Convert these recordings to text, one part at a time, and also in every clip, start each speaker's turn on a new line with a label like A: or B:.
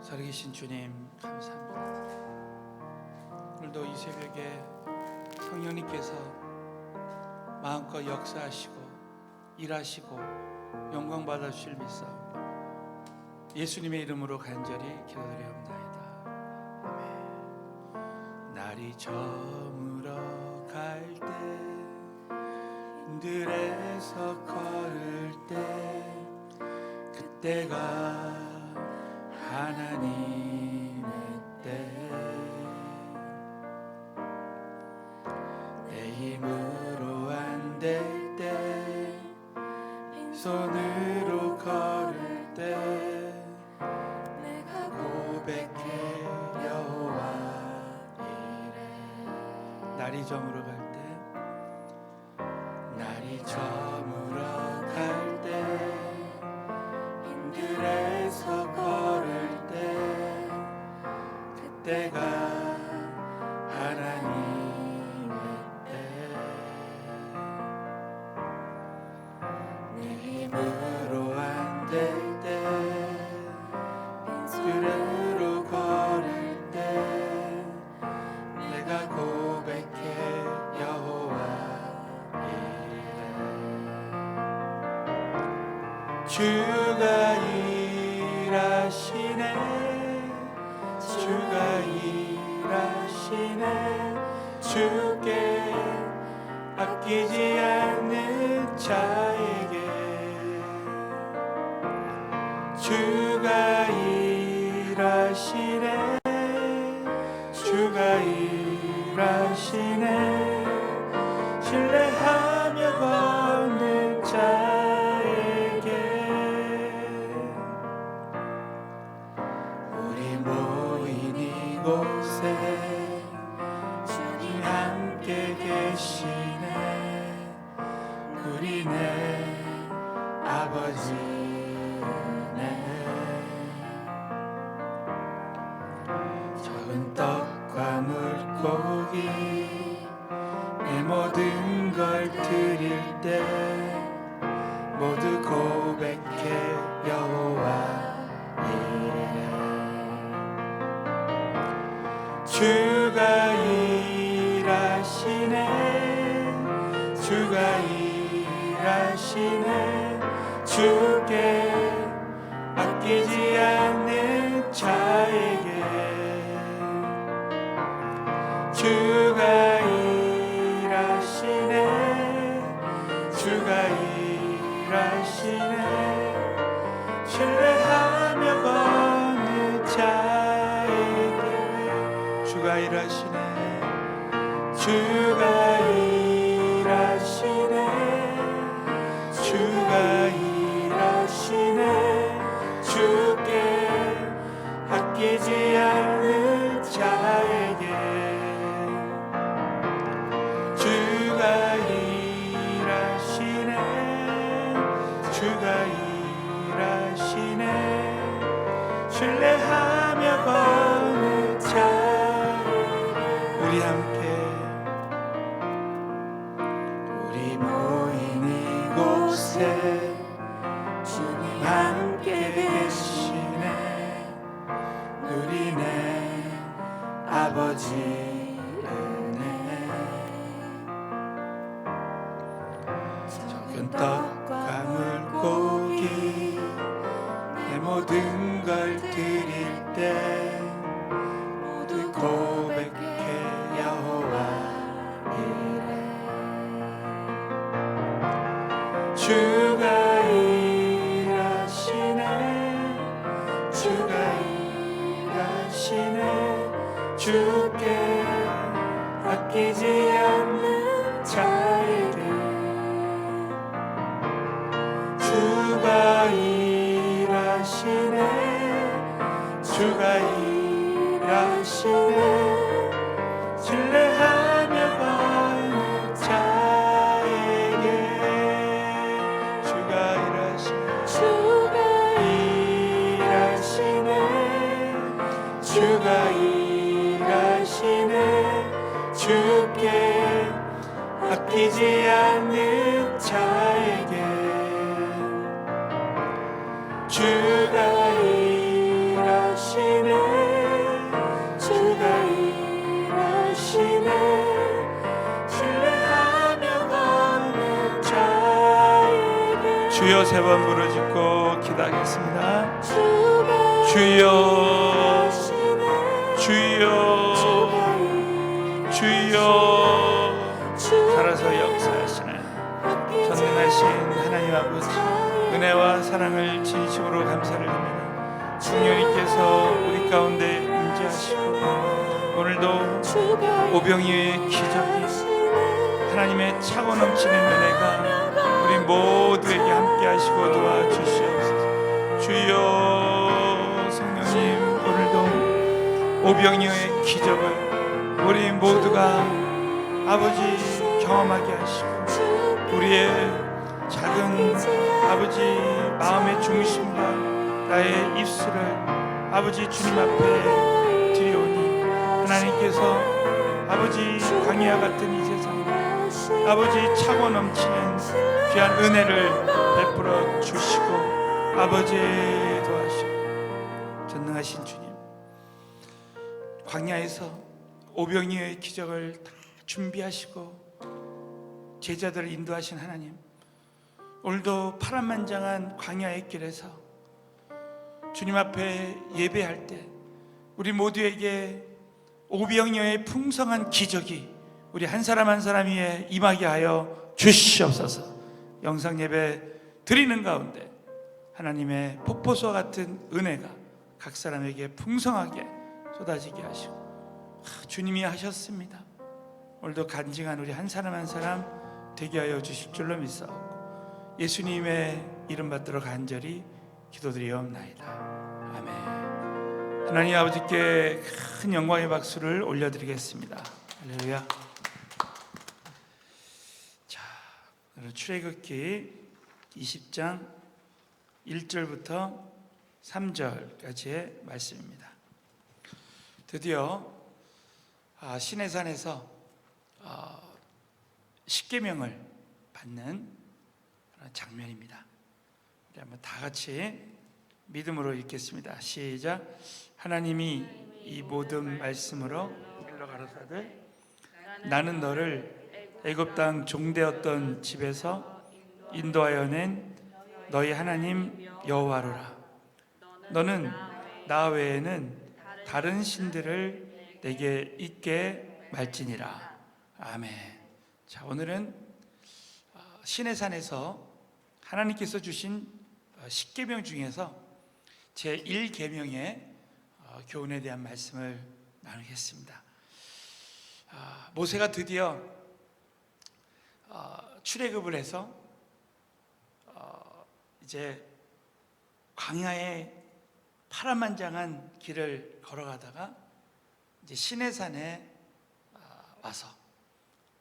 A: 살아계신 주님 감사합니다. 오늘도 이 새벽에 성령님께서 마음껏 역사하시고 일하시고 영광 받아주실 믿사옵니다. 예수님의 이름으로 간절히 기도드리옵나이다. 아멘. 날이 저물어 갈 때 힘들에서 걸을 때 그때가 하나님의 때 내 힘으로 안 될 때 빈손으로 걸을 때 내가 고백해 여호와 이래. 날이 저물어 갈 때 날이 저물어 갈 때 힘들에서 걸을 때 그때가 하나님의 때 내 힘으로 안 될 때 빈손으로 걸을 때 내가 고백해 여호와 이래. 주가 일하시네 주가 일하시네 주께 아끼지 않는 자에게 주가 일하시네 주가 일하시네 신뢰하며 걷는 자에게 우리 모인 이곳에 주님 함께 계시네 우리네 아버지네 적은 떡과 물고기 내 모든 걸 드릴 때 모두 고백해 여호와 이래. 주가 일하시네 주가 일하시네 주께 아끼지 않는 자에게 주가 일하시네 주가 일하시네 신뢰하며 걷는 자에게 주가 일하시네 주가 일하시네 주가 일하시네 주께 아끼지 않는 자에게 주가 일하시네 주가 일하시네 신뢰하며 걷는 자에게 우리 함께 우리 모인 이곳에 주님 함께 계시네 우리네 아버지 은혜 적은 떡과 물고기 내 모든 걸 드릴 때 모두 고백해 여호와 이래. 주가 일하시네 주가 일하시네 주께 아끼지 않는 자에게 주가 일하시네 주가 일하시네 신뢰하며 걷는 자에게 주가 일하시네 주가 일하시네 주께 아끼지 않는 자에게 주가 일하시네 세 번 부르짖고 기도하겠습니다. 주여 주여 주여 살아서 역사하시는 전능하신 하나님 아버지, 은혜와 사랑을 진심으로 감사를 드립니다. 성령님께서 우리 가운데 임재하시고 오늘도 오병이어의 기적이, 하나님의 차고 넘치는 은혜가 우리 모두에게 함께 하시고 도와주시옵소서. 주여, 성령님 오늘도 오병이어의 기적을 우리 모두가 아버지 경험하게 하시고, 우리의 작은 아버지 마음의 중심과 나의 입술을 아버지 주님 앞에 드리오니, 하나님께서 아버지 광야 같은 이 세상 아버지 차고 넘치는 귀한 은혜를 베풀어 주시고 아버지 도와주시고, 전능하신 주님, 광야에서 오병이어의 기적을 다 준비하시고 제자들을 인도하신 하나님, 오늘도 파란만장한 광야의 길에서 주님 앞에 예배할 때 우리 모두에게 오병이어의 풍성한 기적이 우리 한 사람 한 사람 위에 임하게 하여 주시옵소서. 영상 예배 드리는 가운데 하나님의 폭포수와 같은 은혜가 각 사람에게 풍성하게 쏟아지게 하시고, 주님이 하셨습니다. 오늘도 간증한 우리 한 사람 한 사람 되게 하여 주실 줄로 믿사옵고 예수님의 이름 받들어 간절히 기도드리옵나이다. 아멘. 하나님 아버지께 큰 영광의 박수를 올려드리겠습니다. 할렐루야. 자, 오늘 출애굽기 20장 1절부터 3절까지의 말씀입니다. 드디어 시내산에서 십계명을 받는 그런 장면입니다. 우리 한번 다 같이 믿음으로 읽겠습니다. 시작. 하나님이 이 모든 말씀으로 일러 가라사대 나는 너를 애굽 땅 종되었던 집에서 인도하여 낸 너희 하나님 여호와로라. 너는 나 외에는 다른 신들을 내게 있게 말지니라. 아멘. 자, 오늘은 시내산에서 하나님께서 주신 십계명 중에서 제1계명의 교훈에 대한 말씀을 나누겠습니다. 모세가 드디어 출애굽을 해서 이제 광야의 파란만장한 길을 걸어가다가 이제 시내산에 와서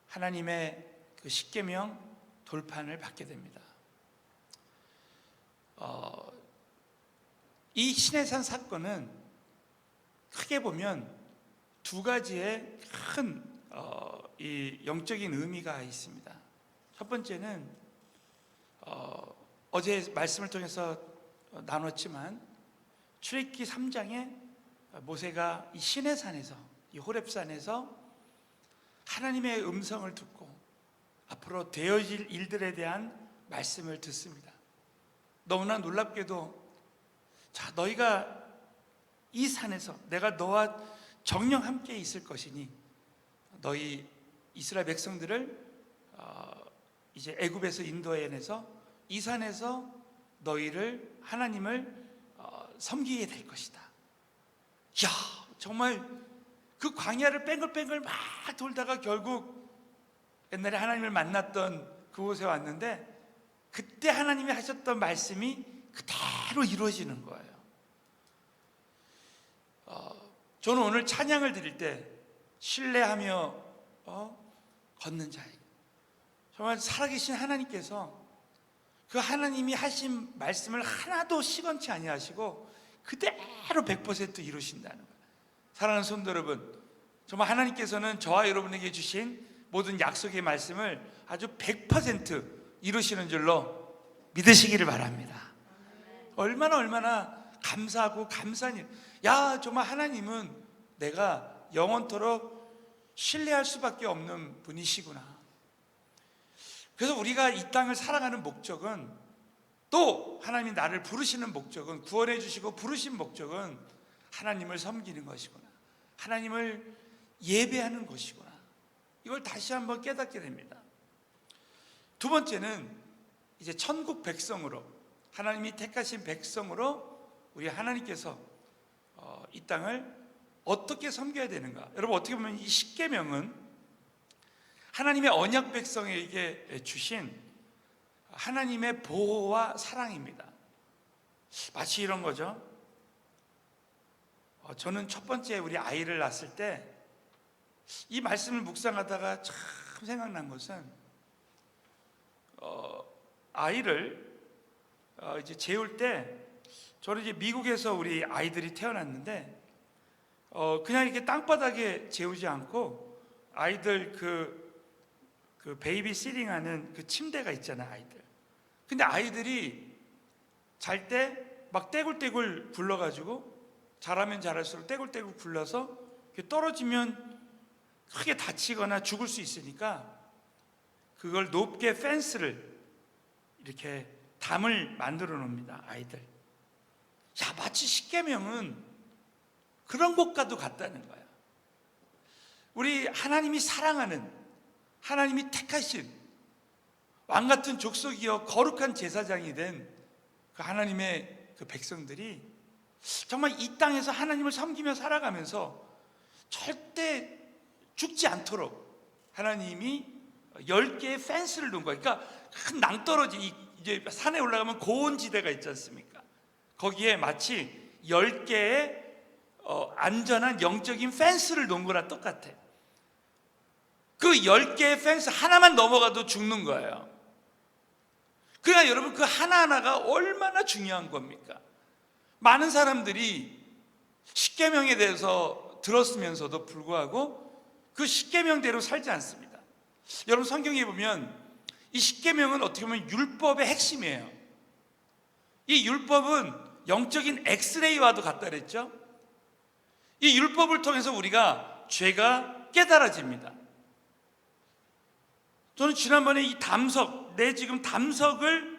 A: 하나님의 그 십계명 돌판을 받게 됩니다. 이 시내산 사건은 크게 보면 두 가지의 큰 이 영적인 의미가 있습니다. 첫 번째는 어제 말씀을 통해서 나눴지만 출애굽기 3장에 모세가 이 시내산에서, 이 호렙산에서 하나님의 음성을 듣고 앞으로 되어질 일들에 대한 말씀을 듣습니다. 너무나 놀랍게도, 자, 너희가 이 산에서 내가 너와 정령 함께 있을 것이니 너희 이스라엘 백성들을 이제 애굽에서 인도해내서 이 산에서 너희를 하나님을 섬기게 될 것이다. 야, 정말 그 광야를 뺑글뺑글 막 돌다가 결국 옛날에 하나님을 만났던 그곳에 왔는데 그때 하나님이 하셨던 말씀이 그대로 이루어지는 거예요. 저는 오늘 찬양을 드릴 때 신뢰하며 걷는 자에게, 정말 살아계신 하나님께서 그 하나님이 하신 말씀을 하나도 시건치 아니하시고 그대로 100% 이루신다는 거예요. 사랑하는 성도 여러분, 정말 하나님께서는 저와 여러분에게 주신 모든 약속의 말씀을 아주 100% 이루시는 줄로 믿으시기를 바랍니다. 얼마나 감사하고 감사한 일. 야, 정말 하나님은 내가 영원토록 신뢰할 수밖에 없는 분이시구나. 그래서 우리가 이 땅을 살아가는 목적은 또 하나님이 나를 부르시는 목적은, 구원해 주시고 부르신 목적은 하나님을 섬기는 것이구나, 하나님을 예배하는 것이구나, 이걸 다시 한번 깨닫게 됩니다. 두 번째는 이제 천국 백성으로, 하나님이 택하신 백성으로 우리 하나님께서 이 땅을 어떻게 섬겨야 되는가. 여러분, 어떻게 보면 이 십계명은 하나님의 언약 백성에게 주신 하나님의 보호와 사랑입니다. 마치 이런 거죠. 저는 첫 번째 우리 아이를 낳았을 때 이 말씀을 묵상하다가 참 생각난 것은, 아이를 이제 재울 때, 저는 이제 미국에서 우리 아이들이 태어났는데 그냥 이렇게 땅바닥에 재우지 않고 아이들 그 베이비 시팅하는 그 침대가 있잖아요, 아이들. 근데 아이들이 잘 때 막 떼굴떼굴 굴러가지고, 잘하면 잘할수록 떼굴떼굴 굴러서 떨어지면 크게 다치거나 죽을 수 있으니까 그걸 높게 펜스를, 이렇게 담을 만들어 놓습니다, 아이들. 야, 마치 십계명은 그런 것과도 같다는 거야. 우리 하나님이 사랑하는, 하나님이 택하신 왕같은 족속이여 거룩한 제사장이 된 그 하나님의 그 백성들이 정말 이 땅에서 하나님을 섬기며 살아가면서 절대 죽지 않도록 하나님이 10개의 펜스를 놓은 거예요. 그러니까 큰 낭떠러지, 이제 산에 올라가면 고온지대가 있지 않습니까? 거기에 마치 10개의 안전한 영적인 펜스를 놓은 거랑 똑같아. 그 10개의 펜스 하나만 넘어가도 죽는 거예요. 그러니까 여러분, 그 하나하나가 얼마나 중요한 겁니까? 많은 사람들이 십계명에 대해서 들었으면서도 불구하고 그 십계명대로 살지 않습니다. 여러분, 성경에 보면 이 십계명은 어떻게 보면 율법의 핵심이에요. 이 율법은 영적인 엑스레이와도 같다 그랬죠. 이 율법을 통해서 우리가 죄가 깨달아집니다. 저는 지난번에 이 담석, 내 지금 담석을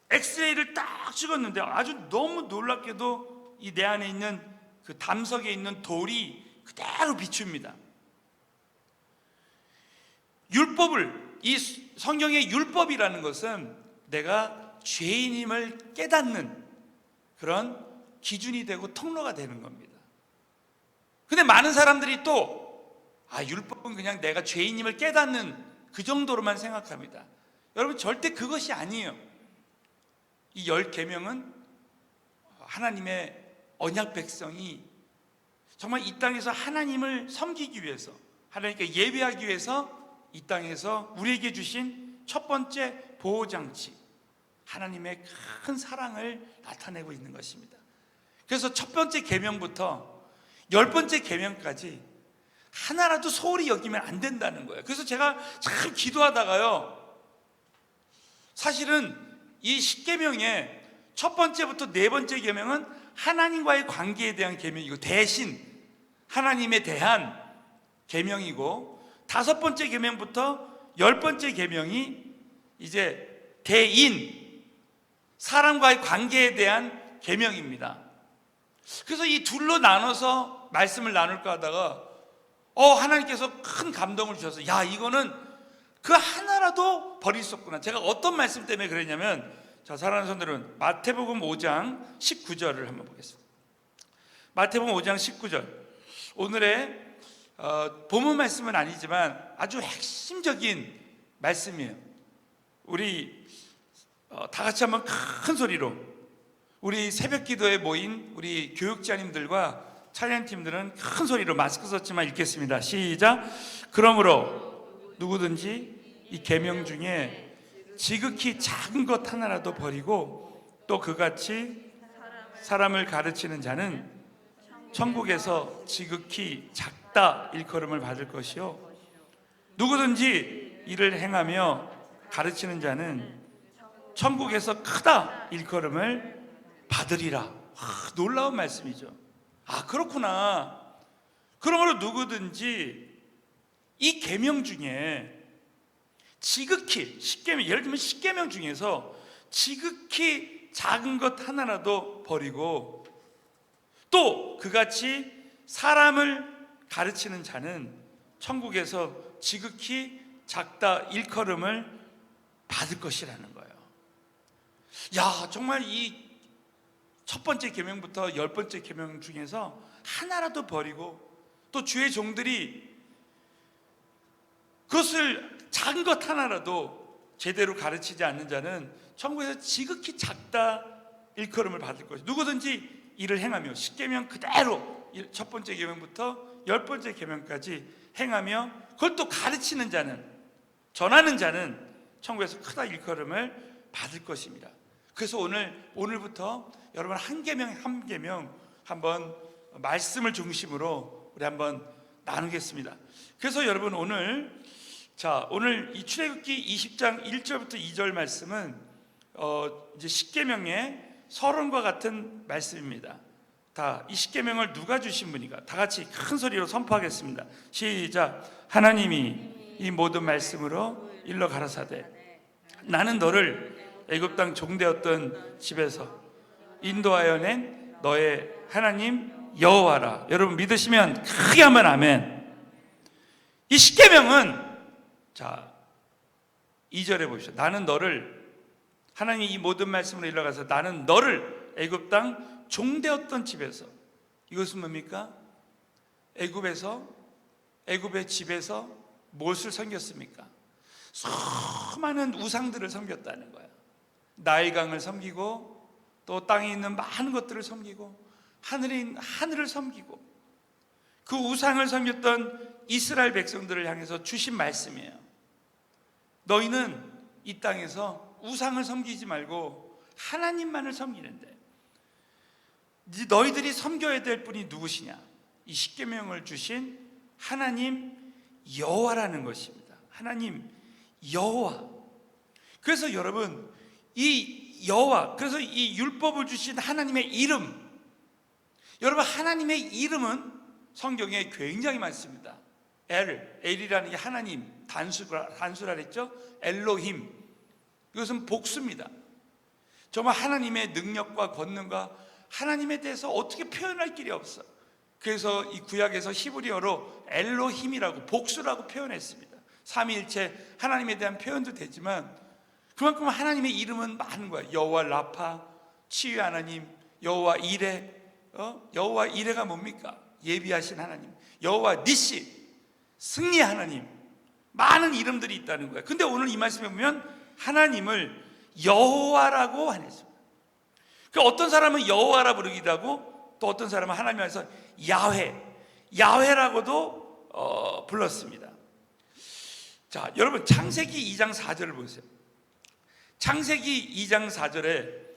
A: 엑스레이를 딱 찍었는데 아주 너무 놀랍게도 이 내 안에 있는 그 담석에 있는 돌이 그대로 비춥니다. 율법을, 이 성경의 율법이라는 것은 내가 죄인임을 깨닫는 그런 기준이 되고 통로가 되는 겁니다. 근데 많은 사람들이 또 율법은 그냥 내가 죄인임을 깨닫는 그 정도로만 생각합니다. 여러분, 절대 그것이 아니에요. 이 10계명은 하나님의 언약 백성이 정말 이 땅에서 하나님을 섬기기 위해서, 하나님께 예배하기 위해서 이 땅에서 우리에게 주신 첫 번째 보호장치, 하나님의 큰 사랑을 나타내고 있는 것입니다. 그래서 첫 번째 계명부터 10번째 계명까지 하나라도 소홀히 여기면 안 된다는 거예요. 그래서 제가 참 기도하다가요, 사실은 이 십계명의 첫 번째부터 네 번째 계명은 하나님과의 관계에 대한 계명이고, 대신 하나님에 대한 계명이고, 다섯 번째 계명부터 10번째 계명이 이제 대인, 사람과의 관계에 대한 계명입니다. 그래서 이 둘로 나눠서 말씀을 나눌까 하다가 하나님께서 큰 감동을 주셔서, 야, 이거는 그 하나라도 버릴 수 없구나. 제가 어떤 말씀 때문에 그랬냐면, 자, 사랑하는 성도들은 마태복음 5장 19절을 한번 보겠습니다. 마태복음 5장 19절, 오늘의 본문 말씀은 아니지만 아주 핵심적인 말씀이에요. 우리 다 같이 한번 큰 소리로, 우리 새벽 기도에 모인 우리 교육자님들과 찬양팀들은 큰 소리로, 마스크 썼지만 읽겠습니다. 시작. 그러므로 누구든지 이 계명 중에 지극히 작은 것 하나라도 버리고 또 그같이 사람을 가르치는 자는 천국에서 지극히 작다 일컬음을 받을 것이요, 누구든지 이를 행하며 가르치는 자는 천국에서 크다 일컬음을 받으리라. 놀라운 말씀이죠. 그렇구나. 그러므로 누구든지 이 계명 중에 지극히, 십계명, 예를 들면 십계명 중에서 지극히 작은 것 하나라도 버리고 또 그같이 사람을 가르치는 자는 천국에서 지극히 작다 일컬음을 받을 것이라는 거예요. 야, 정말 이 첫 번째 계명부터 10번째 계명 중에서 하나라도 버리고 또 주의 종들이 그것을 작은 것 하나라도 제대로 가르치지 않는 자는 천국에서 지극히 작다 일컬음을 받을 것이다. 누구든지 이를 행하며 십계명 그대로 첫 번째 계명부터 10번째 계명까지 행하며 그걸 또 가르치는 자는, 전하는 자는 천국에서 크다 일컬음을 받을 것입니다. 그래서 오늘부터 여러분 한 계명 한 계명 한번 말씀을 중심으로 우리 한번 나누겠습니다. 그래서 여러분 오늘 이 출애굽기 20장 1절부터 2절 말씀은 이제 십계명의 서론과 같은 말씀입니다. 이 십계명을 누가 주신 분인가? 다 같이 큰 소리로 선포하겠습니다. 시작. 하나님이 이 모든 말씀으로 일러 가라사대 나는 너를 애굽 땅 종되었던 집에서 인도하여 낸 너의 하나님 여호와라. 여러분 믿으시면 크게 한번 아멘. 이 십계명은 2절에 보십시오. 나는 너를, 하나님이 이 모든 말씀으로 일러가서 나는 너를 애굽 땅 종되었던 집에서, 이것은 뭡니까? 애굽의 집에서 무엇을 섬겼습니까? 수많은 우상들을 섬겼다는 거야. 나일강을 섬기고 또 땅에 있는 많은 것들을 섬기고 하늘에 있는 하늘을 섬기고 그 우상을 섬겼던 이스라엘 백성들을 향해서 주신 말씀이에요. 너희는 이 땅에서 우상을 섬기지 말고 하나님만을 섬기는데 너희들이 섬겨야 될 분이 누구시냐? 이 십계명을 주신 하나님 여호와라는 것입니다. 하나님 여호와. 그래서 여러분 이 여호와, 그래서 이 율법을 주신 하나님의 이름, 여러분 하나님의 이름은 성경에 굉장히 많습니다. 엘이라는 게 하나님, 단수라 했죠. 엘로힘, 이것은 복수입니다. 정말 하나님의 능력과 권능과 하나님에 대해서 어떻게 표현할 길이 없어. 그래서 이 구약에서 히브리어로 엘로힘이라고, 복수라고 표현했습니다. 삼위일체 하나님에 대한 표현도 되지만 그만큼 하나님의 이름은 많은 거예요. 여호와 라파, 치유의 하나님, 여호와 이레. 여호와 이레가 뭡니까? 예비하신 하나님. 여호와 니시, 승리의 하나님. 많은 이름들이 있다는 거예요. 근데 오늘 이 말씀에 보면 하나님을 여호와라고 하셨습니다. 어떤 사람은 여호와라 부르기도 하고 또 어떤 사람은 하나님 안에서 야훼라고도 불렀습니다. 자, 여러분 창세기 2장 4절을 보세요. 창세기 2장 4절에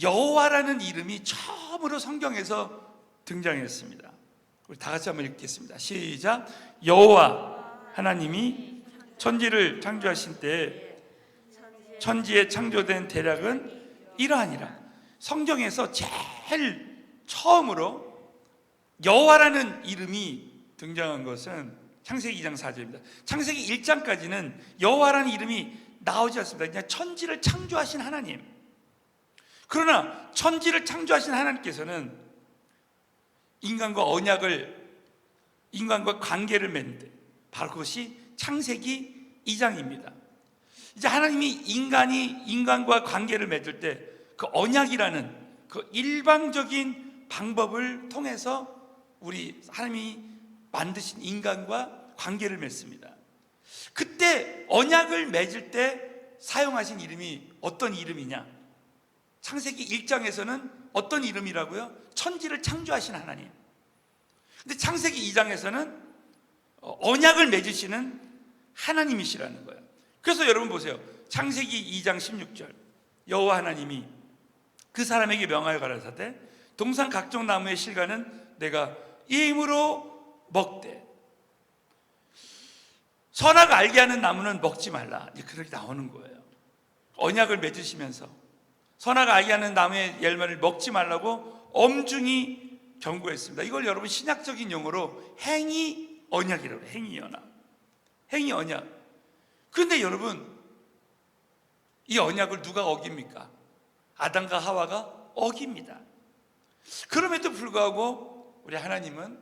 A: 여호와라는 이름이 처음으로 성경에서 등장했습니다. 우리 다 같이 한번 읽겠습니다. 시작. 여호와 하나님이 천지를 창조하신 때에 천지에 창조된 대략은 이러하니라. 성경에서 제일 처음으로 여호와라는 이름이 등장한 것은 창세기 2장 4절입니다. 창세기 1장까지는 여호와라는 이름이 나오지 않습니다. 그냥 천지를 창조하신 하나님. 그러나 천지를 창조하신 하나님께서는 인간과 관계를 맺는데 바로 그것이 창세기 2장입니다. 이제 하나님이 인간과 관계를 맺을 때 그 언약이라는 그 일방적인 방법을 통해서 하나님이 만드신 인간과 관계를 맺습니다. 그때 언약을 맺을 때 사용하신 이름이 어떤 이름이냐? 창세기 1장에서는 어떤 이름이라고요? 천지를 창조하신 하나님. 근데 창세기 2장에서는 언약을 맺으시는 하나님이시라는 거예요. 그래서 여러분 보세요. 창세기 2장 16절. 여호와 하나님이 그 사람에게 명하여 가라사대 동산 각종 나무의 실과는 내가 이 힘으로 먹되 선악 알게 하는 나무는 먹지 말라. 이제 그렇게 나오는 거예요. 언약을 맺으시면서 선악 알게 하는 나무의 열매를 먹지 말라고 엄중히 경고했습니다. 이걸 여러분 신약적인 용어로 행위 언약이라고 해요. 행위 언약. 그런데 여러분 이 언약을 누가 어깁니까? 아담과 하와가 어깁니다. 그럼에도 불구하고 우리 하나님은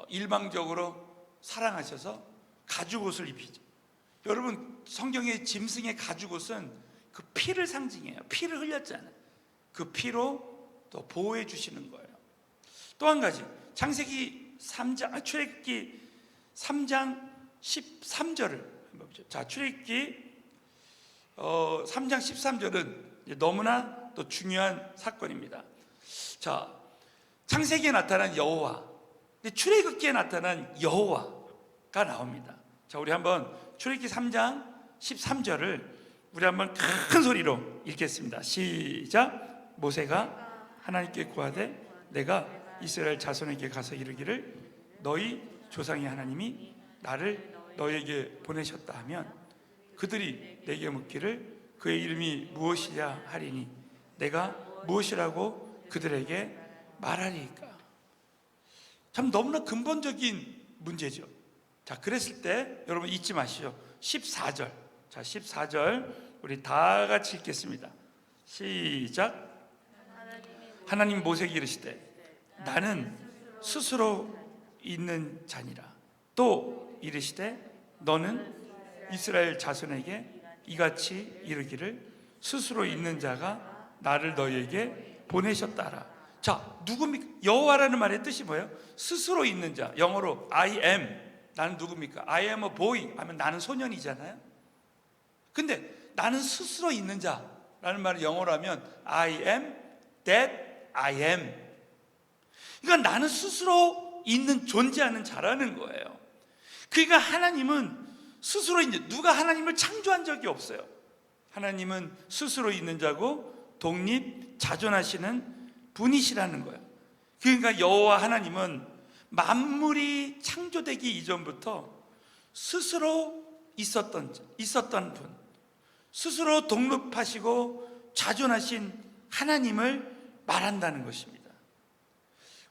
A: 일방적으로 사랑하셔서 가죽옷을 입히죠. 여러분, 성경의 짐승의 가죽옷은 그 피를 상징해요. 피를 흘렸잖아요. 그 피로 또 보호해 주시는 거예요. 또 한 가지, 창세기 3장, 출애굽기 3장 13절을 한번 보죠. 자, 출애굽기 3장 13절은 너무나 또 중요한 사건입니다. 자, 창세기에 나타난 여호와, 출애굽기에 나타난 여호와가 나옵니다. 자, 우리 한번 출애굽기 3장 13절을 우리 한번 큰 소리로 읽겠습니다. 시작. 모세가 하나님께 구하되 내가 이스라엘 자손에게 가서 이르기를 너희 조상의 하나님이 나를 너에게 보내셨다 하면 그들이 내게 묻기를 그의 이름이 무엇이냐 하리니 내가 무엇이라고 그들에게 말하리이까. 참 너무나 근본적인 문제죠. 자, 그랬을 때 여러분 잊지 마시죠. 14절. 자, 14절 우리 다 같이 읽겠습니다. 시작. 하나님 모세에게 이르시되 나는 스스로 있는 자니라. 또 이르시되 너는 이스라엘 자손에게 이같이 이르기를 스스로 있는 자가 나를 너희에게 보내셨다라. 자, 누굽니까? 여호와라는 말의 뜻이 뭐예요? 스스로 있는 자. 영어로 I am. 나는 누굽니까? I am a boy 하면 나는 소년이잖아요. 근데 나는 스스로 있는 자라는 말을 영어로 하면 I am that I am. 그러니까 나는 스스로 있는 존재하는 자라는 거예요. 그러니까 하나님은 스스로 있는, 누가 하나님을 창조한 적이 없어요. 하나님은 스스로 있는 자고 독립 자존하시는 분이시라는 거예요. 그러니까 여호와 하나님은 만물이 창조되기 이전부터 스스로 있었던 분, 스스로 독립하시고 자존하신 하나님을 말한다는 것입니다.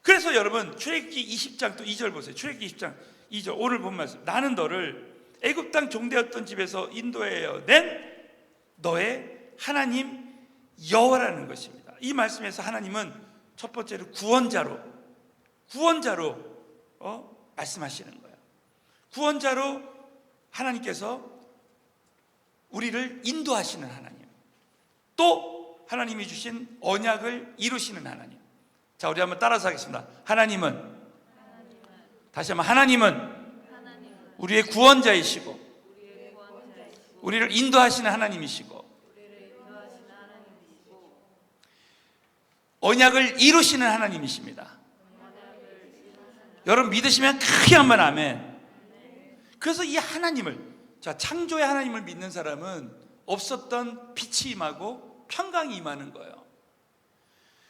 A: 그래서 여러분 출애굽기 20장 또 2절 보세요. 출애굽기 20장 2절 오늘 본 말씀. 나는 너를 애굽 땅 종되었던 집에서 인도하여 낸 너의 하나님 여호와라는 것입니다. 이 말씀에서 하나님은 첫 번째로 구원자로 말씀하시는 거예요. 구원자로 하나님께서 우리를 인도하시는 하나님, 또 하나님이 주신 언약을 이루시는 하나님. 자, 우리 한번 따라서 하겠습니다. 하나님은, 다시 한번, 하나님은 우리의 구원자이시고 우리를 인도하시는 하나님이시고 언약을 이루시는 하나님이십니다. 여러분 믿으시면 크게 한번 아멘. 그래서 이 하나님을, 자, 창조의 하나님을 믿는 사람은 없었던 빛이 임하고 평강이 임하는 거예요.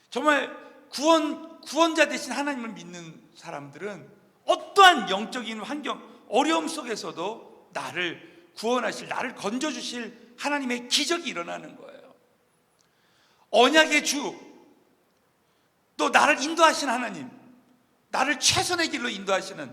A: 정말 구원자 되신 하나님을 믿는 사람들은 어떠한 영적인 환경, 어려움 속에서도 나를 구원하실, 나를 건져주실 하나님의 기적이 일어나는 거예요. 언약의 주, 또 나를 인도하시는 하나님, 나를 최선의 길로 인도하시는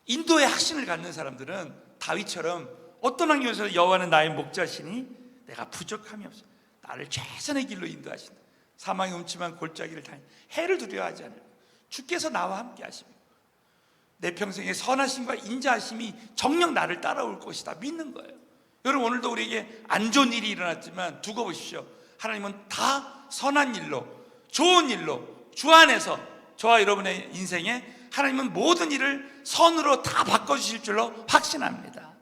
A: 인도의 확신을 갖는 사람들은 다윗처럼 어떤 환경에서 여호와는 나의 목자시니 내가 부족함이 없어, 나를 최선의 길로 인도하신다. 사망의 음침한 골짜기를 다니 해를 두려워하지 않으며 주께서 나와 함께 하십니다. 내 평생의 선하심과 인자하심이 정녕 나를 따라올 것이다 믿는 거예요. 여러분 오늘도 우리에게 안 좋은 일이 일어났지만 두고 보십시오. 하나님은 다 선한 일로, 좋은 일로 주 안에서 저와 여러분의 인생에 하나님은 모든 일을 선으로 다 바꿔주실 줄로 확신합니다.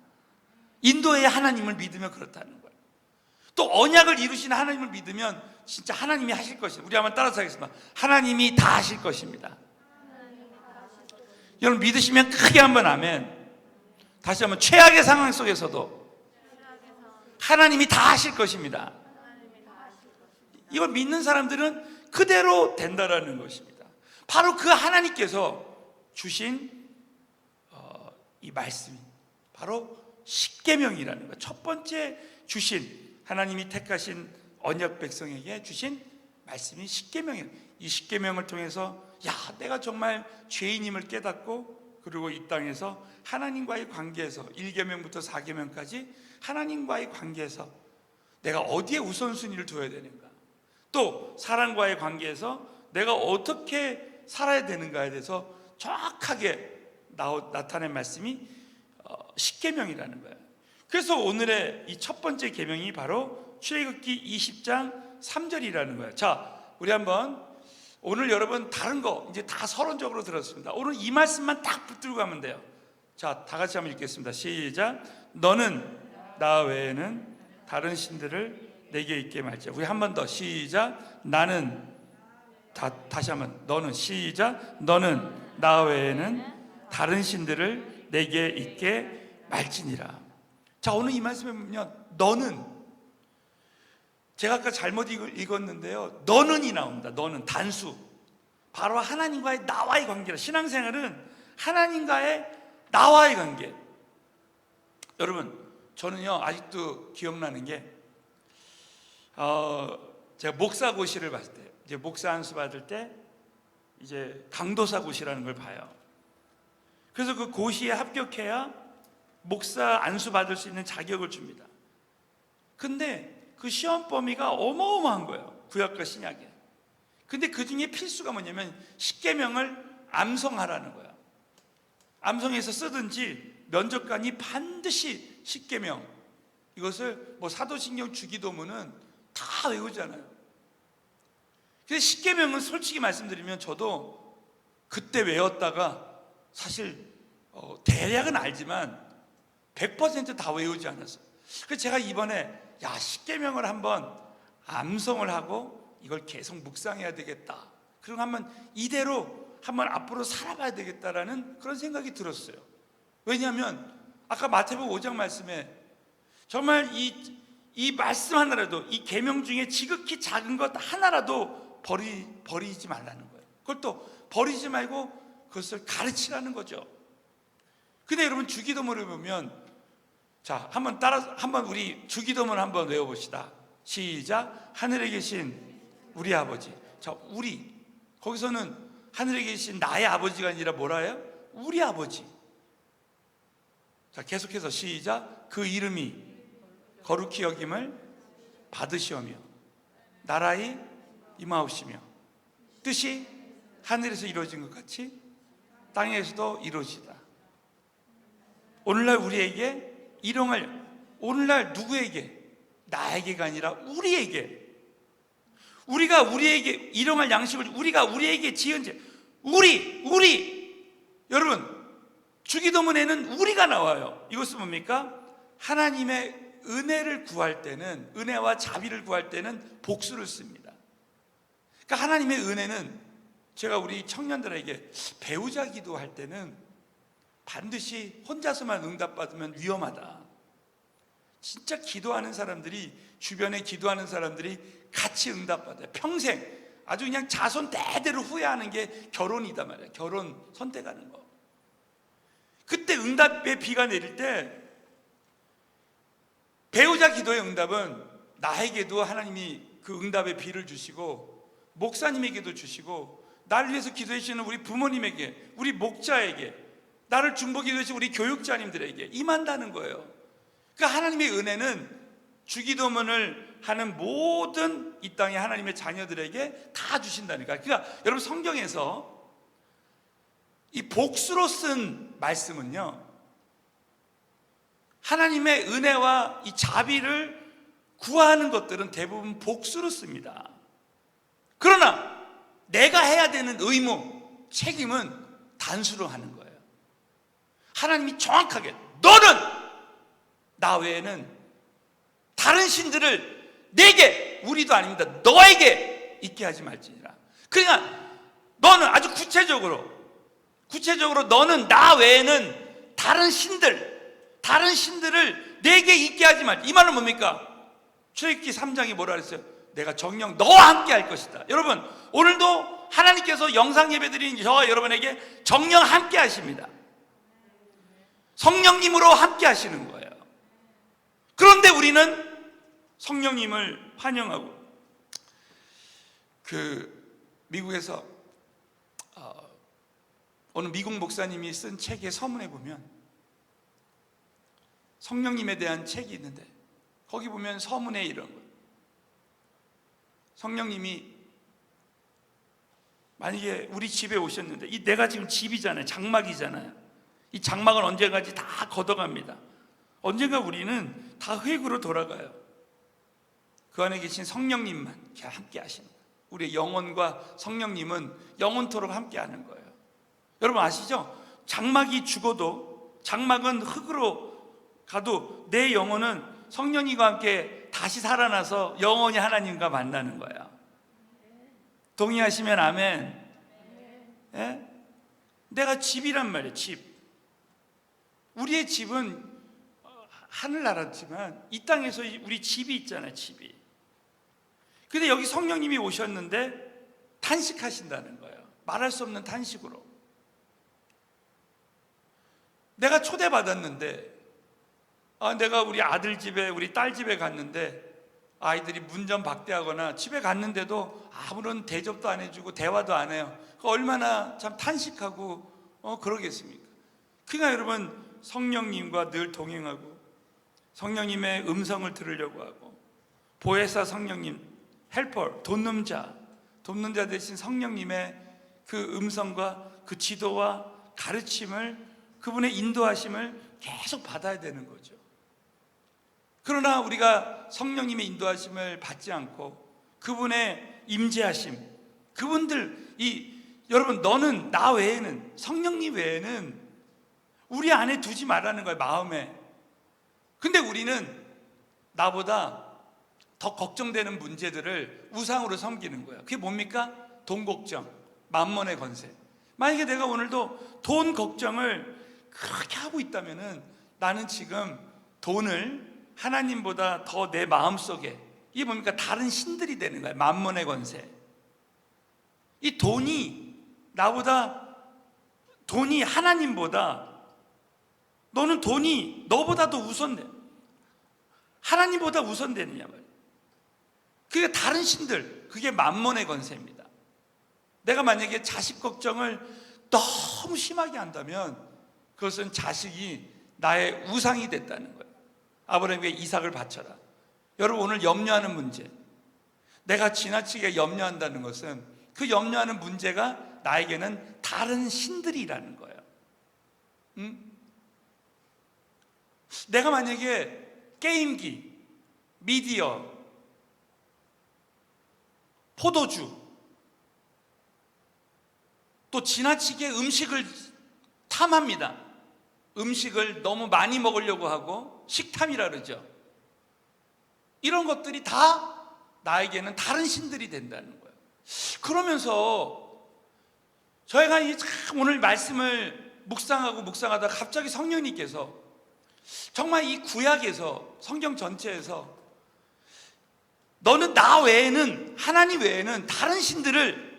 A: 인도의 하나님을 믿으면 그렇다는 거예요. 또 언약을 이루시는 하나님을 믿으면 진짜 하나님이 하실 것입니다. 우리 한번 따라서 하겠습니다. 하나님이 다 하실 것입니다. 여러분 믿으시면 크게 한번 아멘. 다시 한번, 최악의 상황 속에서도 하나님이 다 하실 것입니다. 이걸 믿는 사람들은 그대로 된다라는 것입니다. 바로 그 하나님께서 주신 이 말씀이 바로 십계명이라는 것. 첫 번째 주신, 하나님이 택하신 언약 백성에게 주신 말씀이 십계명이에요. 이 십계명을 통해서 내가 정말 죄인임을 깨닫고, 그리고 이 땅에서 하나님과의 관계에서 1계명부터 4계명까지 하나님과의 관계에서 내가 어디에 우선순위를 둬야 되는가, 또 사람과의 관계에서 내가 어떻게 살아야 되는가에 대해서 정확하게 나타낸 말씀이 십계명이라는 거예요. 그래서 오늘의 이 첫 번째 계명이 바로 출애굽기 20장 3절이라는 거예요. 자, 우리 한번 오늘 여러분 다른 거 이제 다 서론적으로 들었습니다. 오늘 이 말씀만 딱 붙들고 가면 돼요. 자, 다 같이 한번 읽겠습니다. 시작. 너는 나 외에는 다른 신들을 내게 있게 말지. 우리 한 번 더 시작. 나는 다시 한번 너는 시작. 너는 나 외에는 다른 신들을 내게 있게 말지니라. 자, 오늘 이 말씀에 보면 너는, 제가 아까 잘못 읽었는데요, 너는이 나옵니다. 너는 단수, 바로 하나님과의 나와의 관계라. 신앙생활은 하나님과의 나와의 관계. 여러분, 저는요 아직도 기억나는 게 제가 목사고시를 봤을 때, 이제 목사 안수 받을 때 이제 강도사 고시라는 걸 봐요. 그래서 그 고시에 합격해야 목사 안수 받을 수 있는 자격을 줍니다. 근데 그 시험 범위가 어마어마한 거예요, 구약과 신약에. 근데 그 중에 필수가 뭐냐면 십계명을 암송하라는 거예요. 암송해서 쓰든지 면접관이 반드시 십계명, 이것을 뭐 사도신경, 주기도문은 다 외우잖아요. 그래서 십계명은 솔직히 말씀드리면 저도 그때 외웠다가 사실 대략은 알지만 100% 다 외우지 않았어요. 그래서 제가 이번에 십계명을 한번 암송을 하고 이걸 계속 묵상해야 되겠다, 그리고 한번 이대로 한번 앞으로 살아봐야 되겠다라는 그런 생각이 들었어요. 왜냐하면 아까 마태복음 5장 말씀에 정말 이 말씀 하나라도, 이 계명 중에 지극히 작은 것 하나라도 버리지 말라는 거예요. 그걸 또 버리지 말고 그것을 가르치라는 거죠. 근데 여러분, 주기도문을 보면, 자, 한번 우리 주기도문 한번 외워봅시다. 시작. 하늘에 계신 우리 아버지. 자, 우리, 거기서는 하늘에 계신 나의 아버지가 아니라 뭐라 해요? 우리 아버지. 자, 계속해서 시작. 그 이름이 거룩히 여김을 받으시오며 나라의 임하옵시며 뜻이 하늘에서 이루어진 것 같이 땅에서도 이루어지다. 오늘날 우리에게 일용할, 오늘날 누구에게? 나에게가 아니라 우리에게, 우리가 우리에게 일용할 양식을, 우리가 우리에게 지은 죄, 우리 여러분, 주기도문에는 우리가 나와요. 이것은 뭡니까? 하나님의 은혜를 구할 때는, 은혜와 자비를 구할 때는 복수를 씁니다. 그러니까 하나님의 은혜는, 제가 우리 청년들에게 배우자 기도할 때는 반드시 혼자서만 응답받으면 위험하다. 진짜 기도하는 사람들이, 주변에 기도하는 사람들이 같이 응답받아요. 평생 아주 그냥 자손 대대로 후회하는 게 결혼이다 말이에요. 결혼 선택하는 거. 그때 응답의 비가 내릴 때 배우자 기도의 응답은 나에게도 하나님이 그 응답의 비를 주시고, 목사님에게도 주시고, 나를 위해서 기도해 주시는 우리 부모님에게, 우리 목자에게, 나를 중보기도 해주신 우리 교육자님들에게 임한다는 거예요. 그러니까 하나님의 은혜는 주기도문을 하는 모든 이 땅의 하나님의 자녀들에게 다 주신다니까. 그러니까 여러분, 성경에서 이 복수로 쓴 말씀은요, 하나님의 은혜와 이 자비를 구하는 것들은 대부분 복수로 씁니다. 그러나 내가 해야 되는 의무, 책임은 단수로 하는 거예요. 하나님이 정확하게 너는 나 외에는 다른 신들을 내게, 우리도 아닙니다, 너에게 있게 하지 말지니라. 그러니까 너는 아주 구체적으로 너는 나 외에는 다른 신들을 내게 있게 하지 말지. 이 말은 뭡니까? 출애굽기 3장이 뭐라 그랬어요? 내가 정녕 너와 함께 할 것이다. 여러분, 오늘도 하나님께서 영상 예배드리는 저와 여러분에게 정녕 함께 하십니다. 성령님으로 함께 하시는 거예요. 그런데 우리는 성령님을 환영하고, 미국에서 어느 미국 목사님이 쓴 책의 서문에 보면 성령님에 대한 책이 있는데, 거기 보면 서문에 이런 거, 성령님이 만약에 우리 집에 오셨는데, 이 내가 지금 집이잖아요. 장막이잖아요. 이 장막은 언젠가지 다 걷어갑니다. 언젠가 우리는 다 흙으로 돌아가요. 그 안에 계신 성령님만 함께 하시는 거예요. 우리의 영혼과 성령님은 영원토록 함께 하는 거예요. 여러분 아시죠? 장막이 죽어도, 장막은 흙으로 가도 내 영혼은 성령님과 함께 다시 살아나서 영원히 하나님과 만나는 거예요. 동의하시면 아멘. 예? 내가 집이란 말이에요. 집. 우리의 집은 하늘나라지만 이 땅에서 우리 집이 있잖아요. 집이. 근데 여기 성령님이 오셨는데 탄식하신다는 거예요. 말할 수 없는 탄식으로. 내가 초대받았는데, 내가 우리 아들 집에, 우리 딸 집에 갔는데 아이들이 문전박대하거나 집에 갔는데도 아무런 대접도 안 해주고 대화도 안 해요. 얼마나 참 탄식하고 그러겠습니까? 그러니까 여러분, 성령님과 늘 동행하고 성령님의 음성을 들으려고 하고, 보혜사 성령님, 헬퍼, 돕는 자 대신 성령님의 그 음성과 그 지도와 가르침을, 그분의 인도하심을 계속 받아야 되는 거죠. 그러나 우리가 성령님의 인도하심을 받지 않고 그분의 임재하심, 그분들, 여러분, 너는, 나 외에는, 성령님 외에는 우리 안에 두지 말라는 거예요. 마음에. 근데 우리는 나보다 더 걱정되는 문제들을 우상으로 섬기는 거예요. 그게 뭡니까? 돈 걱정, 만몬의 권세. 만약에 내가 오늘도 돈 걱정을 그렇게 하고 있다면은 나는 지금 돈을 하나님보다 더 내 마음속에, 이게 뭡니까? 다른 신들이 되는 거예요. 만몬의 권세. 이 돈이 하나님보다, 너는 돈이 너보다도 우선돼, 하나님보다 우선되느냐 말이에요. 그게 다른 신들, 그게 만몬의 권세입니다. 내가 만약에 자식 걱정을 너무 심하게 한다면 그것은 자식이 나의 우상이 됐다는 거예요. 아브라함에게 이삭을 바쳐라. 여러분, 오늘 염려하는 문제, 내가 지나치게 염려한다는 것은 그 염려하는 문제가 나에게는 다른 신들이라는 거예요. 내가 만약에 게임기, 미디어, 포도주, 또 지나치게 음식을 탐합니다. 음식을 너무 많이 먹으려고 하고 식탐이라 그러죠. 이런 것들이 다 나에게는 다른 신들이 된다는 거예요. 그러면서 저희가 오늘 말씀을 묵상하다가 갑자기 성령님께서 정말 이 구약에서, 성경 전체에서 너는 나 외에는, 하나님 외에는 다른 신들을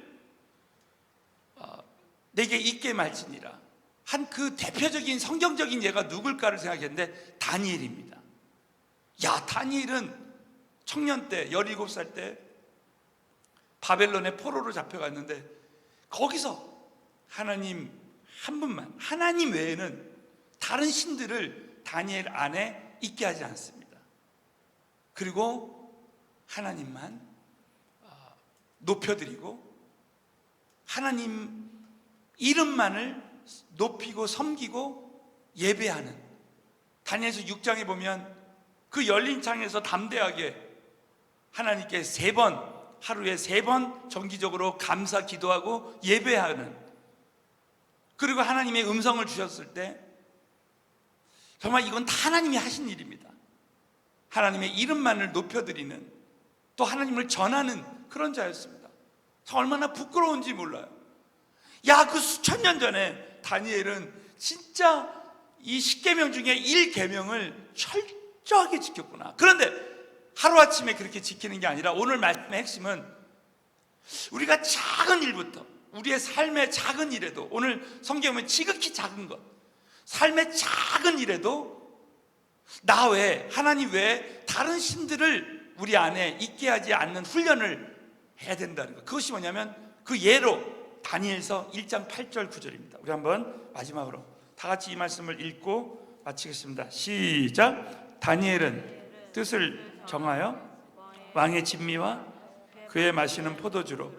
A: 내게 있게 말지니라 한 그 대표적인 성경적인 예가 누굴까를 생각했는데 다니엘입니다. 다니엘은 청년 때, 17살 때 바벨론의 포로로 잡혀갔는데 거기서 하나님 한 분만, 하나님 외에는 다른 신들을 다니엘 안에 있게 하지 않습니다. 그리고 하나님만 높여드리고 하나님 이름만을 높이고 섬기고 예배하는, 다니엘서 6장에 보면 그 열린 창에서 담대하게 하나님께 하루에 3번 정기적으로 감사 기도하고 예배하는, 그리고 하나님의 음성을 주셨을 때 정말 이건 다 하나님이 하신 일입니다. 하나님의 이름만을 높여드리는, 또 하나님을 전하는 그런 자였습니다. 얼마나 부끄러운지 몰라요. 그 수천 년 전에 다니엘은 진짜 이 10계명 중에 1계명을 철저하게 지켰구나. 그런데 하루아침에 그렇게 지키는 게 아니라 오늘 말씀의 핵심은 우리가 작은 일부터, 우리의 삶의 작은 일에도, 오늘 성경에 보면 지극히 작은 것, 삶의 작은 일에도 나 외에, 하나님 외에 다른 신들을 우리 안에 있게 하지 않는 훈련을 해야 된다는 것. 그것이 뭐냐면 그 예로 다니엘서 1장 8절 9절입니다. 우리 한번 마지막으로 다 같이 이 말씀을 읽고 마치겠습니다. 시작. 다니엘은 뜻을 정하여 왕의 진미와 그의 마시는 포도주로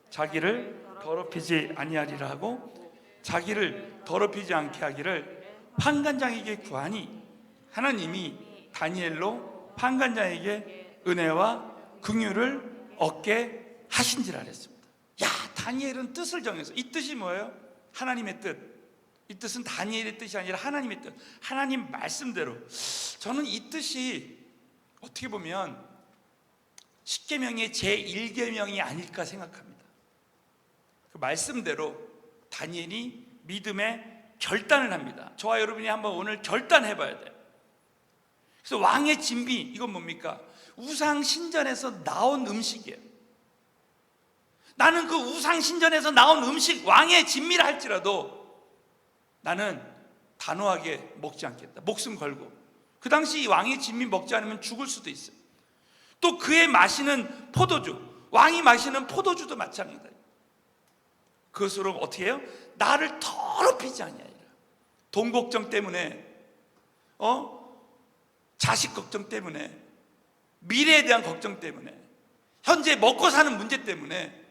A: 자기를 더럽히지 아니하리라 하고, 자기를 더럽히지 않게 하기를 판관장에게 구하니 하나님이 다니엘로 판관장에게 은혜와 긍휼을 얻게 하신지라 그랬습니다. 야, 다니엘은 뜻을 정해서, 이 뜻이 뭐예요? 하나님의 뜻. 이 뜻은 다니엘의 뜻이 아니라 하나님의 뜻, 하나님 말씀대로. 저는 이 뜻이 어떻게 보면 십계명의 제1계명이 아닐까 생각합니다. 그 말씀대로 다니엘이 믿음의 결단을 합니다. 저와 여러분이 한번 오늘 결단해 봐야 돼요. 그래서 왕의 진비, 이건 뭡니까? 우상 신전에서 나온 음식이에요. 나는 그 우상 신전에서 나온 음식, 왕의 진미라 할지라도 나는 단호하게 먹지 않겠다. 목숨 걸고. 그 당시 왕의 진미 먹지 않으면 죽을 수도 있어요. 또 그의 마시는 포도주, 왕이 마시는 포도주도 마찬가지다. 그것으로 어떻게 해요? 나를 더럽히지 아니하리라. 돈 걱정 때문에, 자식 걱정 때문에, 미래에 대한 걱정 때문에, 현재 먹고 사는 문제 때문에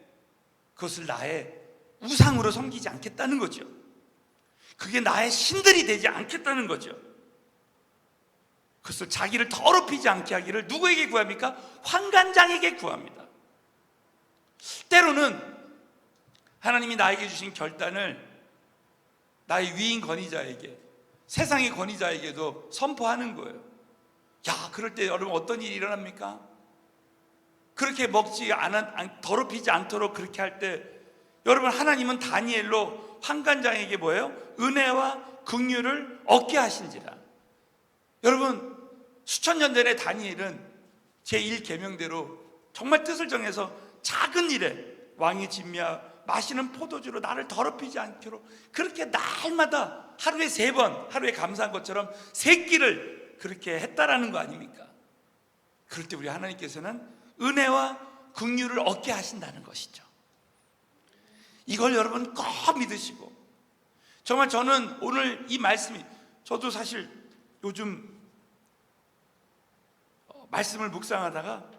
A: 그것을 나의 우상으로 섬기지 않겠다는 거죠. 그게 나의 신들이 되지 않겠다는 거죠. 그것을 자기를 더럽히지 않게 하기를 누구에게 구합니까? 환관장에게 구합니다. 때로는 하나님이 나에게 주신 결단을 나의 위인 권위자에게, 세상의 권위자에게도 선포하는 거예요. 야, 그럴 때 여러분 어떤 일이 일어납니까? 그렇게 더럽히지 않도록 그렇게 할 때, 여러분 하나님은 다니엘로 환관장에게 뭐예요? 은혜와 긍휼을 얻게 하신지라. 여러분, 수천 년 전에 다니엘은 제1계명대로 정말 뜻을 정해서 작은 일에 왕의 진미와 마시는 포도주로 나를 더럽히지 않기로 그렇게 날마다 하루에 3번, 하루에 감사한 것처럼 3끼를 그렇게 했다라는 거 아닙니까? 그럴 때 우리 하나님께서는 은혜와 긍휼을 얻게 하신다는 것이죠. 이걸 여러분 꼭 믿으시고, 정말 저는 오늘 이 말씀이, 저도 사실 요즘 말씀을 묵상하다가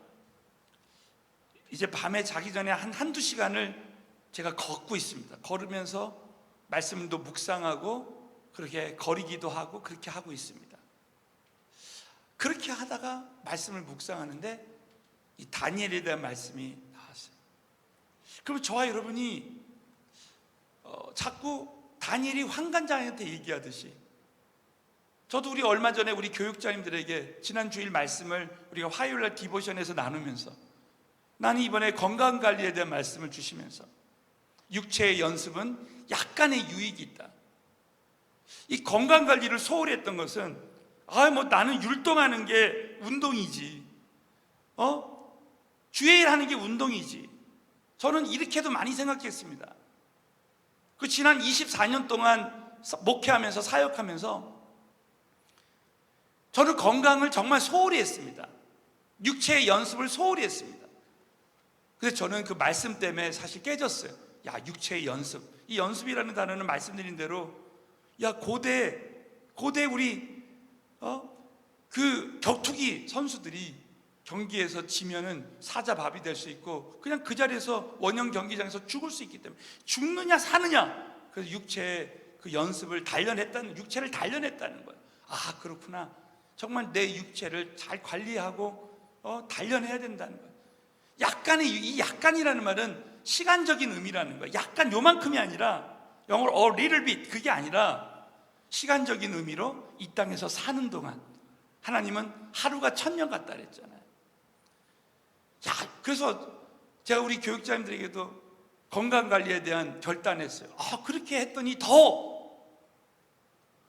A: 이제 밤에 자기 전에 한두 시간을 제가 걷고 있습니다. 걸으면서 말씀도 묵상하고 그렇게 거리기도 하고 그렇게 하고 있습니다. 그렇게 하다가 말씀을 묵상하는데 이 다니엘에 대한 말씀이 나왔어요. 그럼 저와 여러분이 자꾸 다니엘이 환관장한테 얘기하듯이, 저도 우리 얼마 전에 우리 교육자님들에게 지난 주일 말씀을 우리가 화요일날 디보션에서 나누면서, 나는 이번에 건강관리에 대한 말씀을 주시면서 육체의 연습은 약간의 유익이 있다. 이 건강관리를 소홀히 했던 것은 나는 율동하는 게 운동이지, 주의 일 하는 게 운동이지. 저는 이렇게도 많이 생각했습니다. 그 지난 24년 동안 목회하면서 사역하면서 저는 건강을 정말 소홀히 했습니다. 육체의 연습을 소홀히 했습니다. 그래서 저는 그 말씀 때문에 사실 깨졌어요. 야, 육체의 연습, 이 연습이라는 단어는 말씀드린 대로, 야, 고대 우리 그 격투기 선수들이 경기에서 지면은 사자밥이 될 수 있고 그냥 그 자리에서 원형 경기장에서 죽을 수 있기 때문에 죽느냐 사느냐, 그래서 육체의 그 연습을 육체를 단련했다는 거예요. 아, 그렇구나. 정말 내 육체를 잘 관리하고 단련해야 된다는 거예요. 이 약간이라는 말은 시간적인 의미라는 거예요. 약간 요만큼이 아니라, 영어로 little bit, 그게 아니라 시간적인 의미로 이 땅에서 사는 동안 하나님은 하루가 1000년 같다 그랬잖아요. 야, 그래서 제가 우리 교육자님들에게도 건강관리에 대한 결단했어요. 그렇게 했더니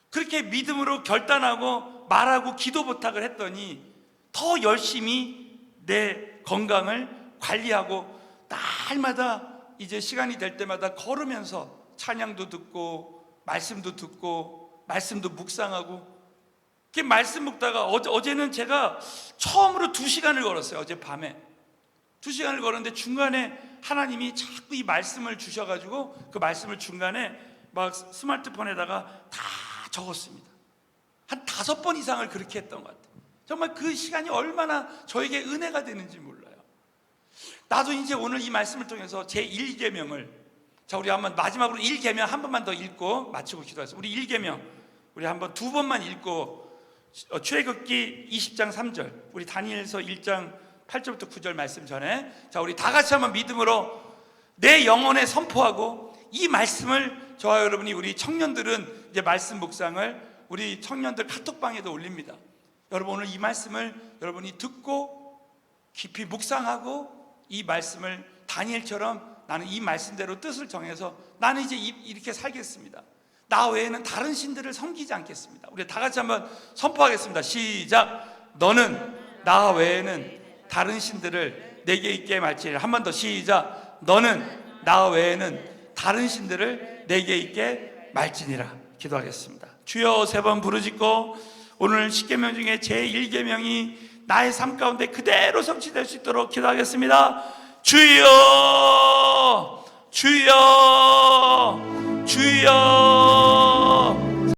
A: 그렇게 믿음으로 결단하고 말하고 기도 부탁을 했더니 더 열심히 내 건강을 관리하고, 날마다 이제 시간이 될 때마다 걸으면서 찬양도 듣고 말씀도 묵상하고, 이렇게 말씀 묵다가 어제는 제가 처음으로 2시간을 걸었어요. 어젯밤에 2시간을 걸었는데 중간에 하나님이 자꾸 이 말씀을 주셔가지고 그 말씀을 중간에 막 스마트폰에다가 다 적었습니다. 한 5번 이상을 그렇게 했던 것 같아요. 정말 그 시간이 얼마나 저에게 은혜가 되는지 몰라요. 나도 이제 오늘 이 말씀을 통해서 제 1계명을, 자, 우리 한번 마지막으로 1계명 한 번만 더 읽고 마치고 기도하겠습니다. 우리 1계명 우리 한번 두 번만 읽고 출애굽기 20장 3절, 우리 다니엘서 1장 8절부터 9절 말씀 전에, 자, 우리 다 같이 한번 믿음으로 내 영혼에 선포하고, 이 말씀을 저와 여러분이, 우리 청년들은 이제 말씀 묵상을 우리 청년들 카톡방에도 올립니다. 여러분, 오늘 이 말씀을 여러분이 듣고 깊이 묵상하고, 이 말씀을 다니엘처럼 나는 이 말씀대로 뜻을 정해서 나는 이제 이렇게 살겠습니다. 나 외에는 다른 신들을 섬기지 않겠습니다. 우리 다 같이 한번 선포하겠습니다. 시작. 너는 나 외에는 다른 신들을 내게 있게 말지니라. 한 번 더 시작. 너는 나 외에는 다른 신들을 내게 있게 말지니라. 기도하겠습니다. 주여, 세 번 부르짖고 오늘 10계명 중에 제 1계명이 나의 삶 가운데 그대로 성취될 수 있도록 기도하겠습니다. 주여, 주여, 주여.